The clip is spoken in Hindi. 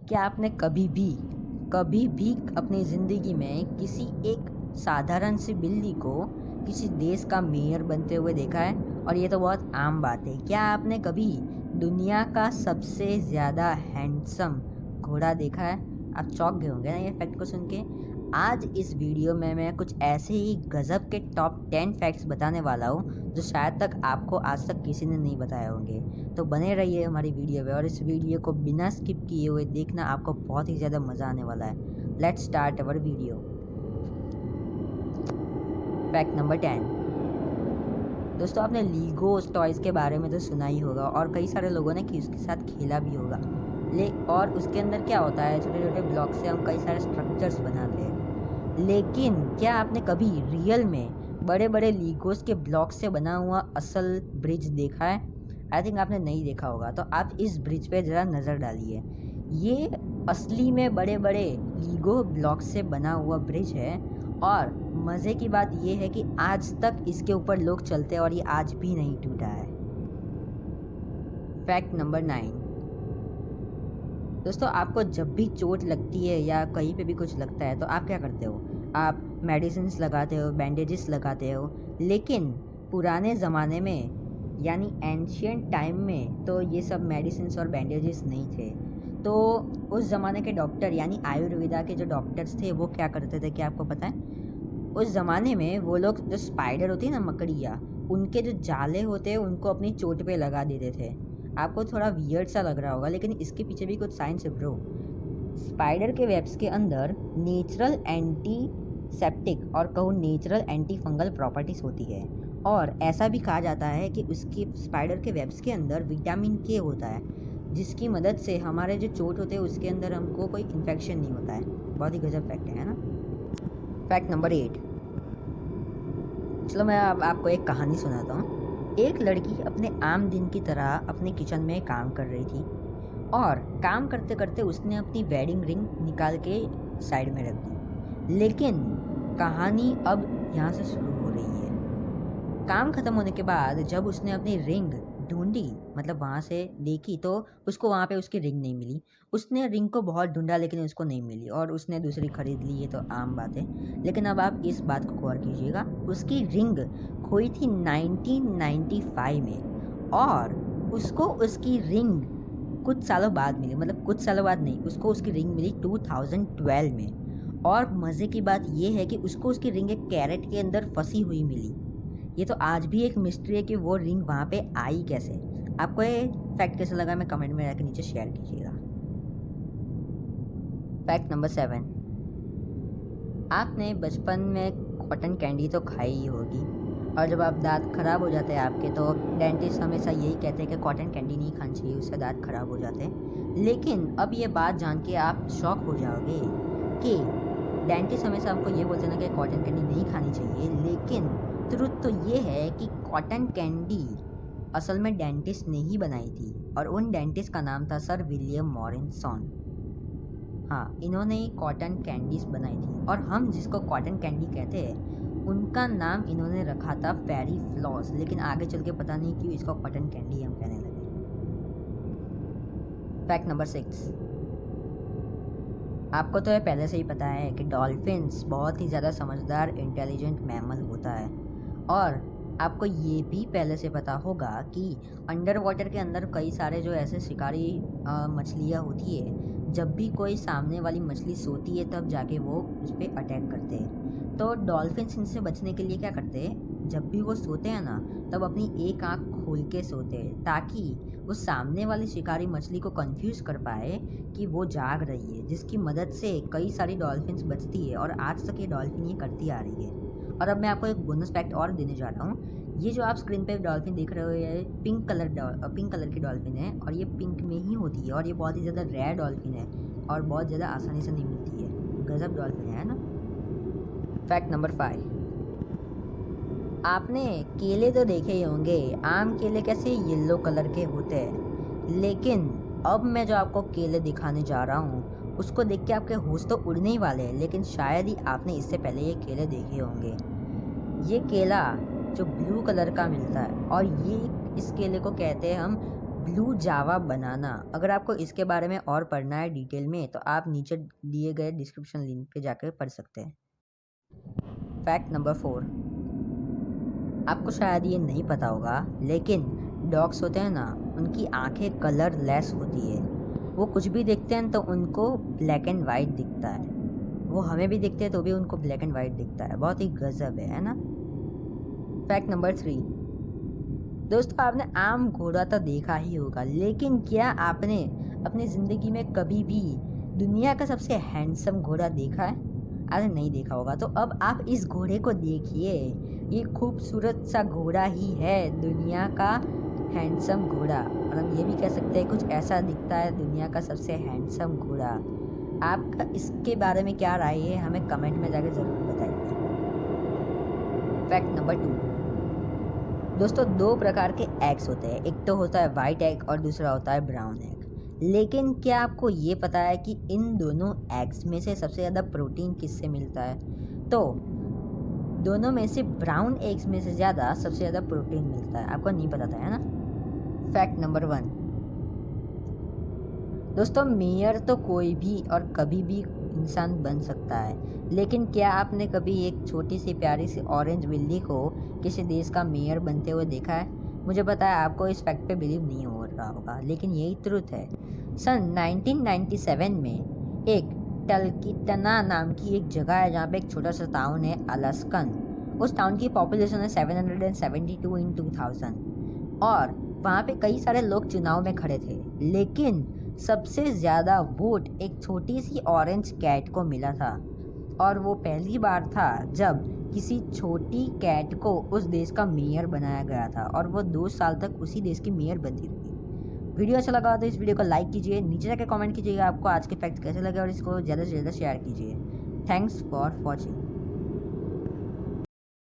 क्या आपने कभी भी अपनी ज़िंदगी में किसी एक साधारण सी बिल्ली को किसी देश का मेयर बनते हुए देखा है? और ये तो बहुत आम बात है। क्या आपने कभी दुनिया का सबसे ज़्यादा हैंडसम घोड़ा देखा है? आप चौंक गए होंगे ना ये फैक्ट को सुन के। आज इस वीडियो में मैं कुछ ऐसे ही गज़ब के टॉप 10 फैक्ट्स बताने वाला हूँ जो शायद तक आपको आज तक किसी ने नहीं बताए होंगे। तो बने रहिए हमारी वीडियो में और इस वीडियो को बिना स्किप किए हुए देखना, आपको बहुत ही ज़्यादा मज़ा आने वाला है। Let's start our video. Fact number 10। दोस्तों, आपने लीगो टॉयज़ के बारे में तो सुना ही होगा और कई सारे लोगों ने कि उसके साथ खेला भी होगा। और उसके अंदर क्या होता है, छोटे छोटे ब्लॉक से हम कई सारे स्ट्रक्चर्स बनाते हैं। लेकिन क्या आपने कभी रियल में बड़े बड़े लीगोस के ब्लॉक से बना हुआ असल ब्रिज देखा है? आई थिंक आपने नहीं देखा होगा, तो आप इस ब्रिज पे ज़रा नज़र डालिए। ये असली में बड़े बड़े लीगो ब्लॉक से बना हुआ ब्रिज है और मज़े की बात ये है कि आज तक इसके ऊपर लोग चलते हैं और ये आज भी नहीं टूटा है। Fact number 9। दोस्तों, आपको जब भी चोट लगती है या कहीं पे भी कुछ लगता है तो आप क्या करते हो? आप मेडिसिन्स लगाते हो, बैंडेजेस लगाते हो। लेकिन पुराने ज़माने में यानी एंशियंट टाइम में तो ये सब मेडिसिन्स और बैंडेजेस नहीं थे। तो उस ज़माने के डॉक्टर यानी आयुर्वेदा के जो डॉक्टर्स थे वो क्या करते थे, क्या आपको पता है? उस ज़माने में वो लोग जो स्पाइडर होती है ना, मकड़ियाँ, उनके जो जाले होते हैं उनको अपनी चोट पे लगा देते थे। आपको थोड़ा वियर्ड सा लग रहा होगा लेकिन इसके पीछे भी कुछ साइंस है ब्रो। स्पाइडर के वेब्स के अंदर नेचुरल एंटीसेप्टिक और कहूँ नेचुरल एंटी फंगल प्रॉपर्टीज़ होती है और ऐसा भी कहा जाता है कि उसकी स्पाइडर के वेब्स के अंदर विटामिन के होता है जिसकी मदद से हमारे जो चोट होते हैं उसके अंदर हमको कोई इन्फेक्शन नहीं होता है। बहुत ही गजब फैक्ट है ना। Fact number 8। चलो मैं अब आपको एक कहानी सुनाता हूँ। एक लड़की अपने आम दिन की तरह अपने किचन में काम कर रही थी और काम करते करते उसने अपनी वेडिंग रिंग निकाल के साइड में रख दी। लेकिन कहानी अब यहाँ से शुरू हो रही है। काम ख़त्म होने के बाद जब उसने अपनी रिंग ढूंढी, मतलब वहाँ से देखी, तो उसको वहाँ पे उसकी रिंग नहीं मिली। उसने रिंग को बहुत ढूंढा लेकिन उसको नहीं मिली और उसने दूसरी ख़रीद ली। ये तो आम बात है। लेकिन अब आप इस बात को गौर कीजिएगा, उसकी रिंग खोई थी 1995 में और उसको उसकी रिंग कुछ सालों बाद मिली। मतलब कुछ सालों बाद नहीं, उसको उसकी रिंग मिली 2012 में। और मज़े की बात यह है कि उसको उसकी रिंग एक कैरेट के अंदर फंसी हुई मिली। ये तो आज भी एक मिस्ट्री है कि वो रिंग वहाँ पे आई कैसे। आपको ये फैक्ट कैसा लगा, मैं कमेंट में जाकर नीचे शेयर कीजिएगा। Fact number 7। आपने बचपन में कॉटन कैंडी तो खाई ही होगी और जब आप दांत खराब हो जाते हैं आपके, तो डेंटिस्ट हमेशा यही कहते हैं कि कॉटन कैंडी नहीं खानी चाहिए, उससे दांत खराब हो जाते हैं। लेकिन अब ये बात जान के आप शॉक हो जाओगे कि डेंटिस्ट हमेशा आपको ये बोलते हैं ना कि कॉटन कैंडी नहीं खानी चाहिए, लेकिन ट्रुथ तो ये है कि कॉटन कैंडी असल में डेंटिस्ट ने ही बनाई थी और उन डेंटिस्ट का नाम था सर विलियम मॉरिसन। हाँ, इन्होंने ही कॉटन कैंडीज बनाई थी और हम जिसको कॉटन कैंडी कहते हैं उनका नाम इन्होंने रखा था फेरी फ्लॉस। लेकिन आगे चल के पता नहीं क्यों इसको कॉटन कैंडी हम कहने लगे। Fact number 6। आपको तो ये पहले से ही पता है कि डॉल्फिन्स बहुत ही ज़्यादा समझदार इंटेलिजेंट मैमल होता है और आपको ये भी पहले से पता होगा कि अंडर वाटर के अंदर कई सारे जो ऐसे शिकारी मछलियाँ होती है, जब भी कोई सामने वाली मछली सोती है तब जाके वो उस पर अटैक करते हैं। तो डॉल्फिन्स इनसे बचने के लिए क्या करते हैं, जब भी वो सोते हैं ना तब अपनी एक आँख खोल के सोते हैं ताकि वो सामने वाली शिकारी मछली को कंफ्यूज कर पाए कि वो जाग रही है, जिसकी मदद से कई सारी डॉल्फिन्स बचती है और आज तक ये डॉल्फिन ये करती आ रही है। और अब मैं आपको एक बोनस फैक्ट और देने जा रहा हूँ। ये जो आप स्क्रीन पे डॉल्फिन देख रहे हो ये पिंक कलर की डॉल्फिन है और ये पिंक में ही होती है और ये बहुत ही ज़्यादा रेयर डॉल्फिन है और बहुत ज़्यादा आसानी से नहीं मिलती है। गजब डॉल्फिन है ना। Fact number 5। आपने केले तो देखे ही होंगे, आम केले कैसे येलो कलर के होते हैं, लेकिन अब मैं जो आपको केले दिखाने जा रहा हूँ उसको देख के आपके होश तो उड़ने ही वाले हैं। लेकिन शायद ही आपने इससे पहले ये केले देखे होंगे। ये केला जो ब्लू कलर का मिलता है और ये इस केले को कहते हैं हम ब्लू जावा बनाना। अगर आपको इसके बारे में और पढ़ना है डिटेल में तो आप नीचे दिए गए डिस्क्रिप्शन लिंक पे जाकर पढ़ सकते हैं। फैक्ट नंबर 4, आपको शायद ये नहीं पता होगा लेकिन डॉग्स होते हैं ना, उनकी आंखें कलरलेस होती है। वो कुछ भी देखते हैं तो उनको ब्लैक एंड वाइट दिखता है। वो हमें भी दिखते हैं तो भी उनको ब्लैक एंड वाइट दिखता है। बहुत ही गजब है ना। फैक्ट नंबर 3, दोस्तों आपने आम घोड़ा तो देखा ही होगा, लेकिन क्या आपने अपनी ज़िंदगी में कभी भी दुनिया का सबसे हैंडसम घोड़ा देखा है? आपने नहीं देखा होगा तो अब आप इस घोड़े को देखिए। ये खूबसूरत सा घोड़ा ही है दुनिया का हैंडसम घोड़ा, और हम ये भी कह सकते हैं कुछ ऐसा दिखता है दुनिया का सबसे हैंडसम घोड़ा। आपका इसके बारे में क्या राय है हमें कमेंट में जाकर ज़रूर बताइए। फैक्ट नंबर 2, दोस्तों 2 प्रकार के एग्स होते हैं, एक तो होता है वाइट एग और दूसरा होता है ब्राउन एग। लेकिन क्या आपको ये पता है कि इन दोनों एग्स में से सबसे ज़्यादा प्रोटीन किससे मिलता है? तो दोनों में से ब्राउन एग्स में से ज़्यादा सबसे ज़्यादा प्रोटीन मिलता है। आपको नहीं पता था, है ना। फैक्ट नंबर 1, दोस्तों मेयर तो कोई भी और कभी भी इंसान बन सकता है, लेकिन क्या आपने कभी एक छोटी सी प्यारी सी ऑरेंज बिल्ली को किसी देश का मेयर बनते हुए देखा है? मुझे पता है आपको इस फैक्ट पे बिलीव नहीं हो रहा होगा, लेकिन यही ट्रुथ है। सन 1997 में एक टलकिटना नाम की एक जगह है जहाँ पे एक छोटा सा टाउन है अलास्कन। उस टाउन की पॉपुलेशन है 772 इन 2000, और वहाँ पे कई सारे लोग चुनाव में खड़े थे, लेकिन सबसे ज़्यादा वोट एक छोटी सी ऑरेंज कैट को मिला था। और वो पहली बार था जब किसी छोटी कैट को उस देश का मेयर बनाया गया था, और वो 2 साल तक उसी देश की मेयर बनती रही। वीडियो अच्छा लगा तो इस वीडियो को लाइक कीजिए, नीचे जाकर कमेंट कीजिएगा आपको आज के फैक्ट कैसे लगे, और इसको ज़्यादा से ज़्यादा शेयर कीजिए। Thanks for watching.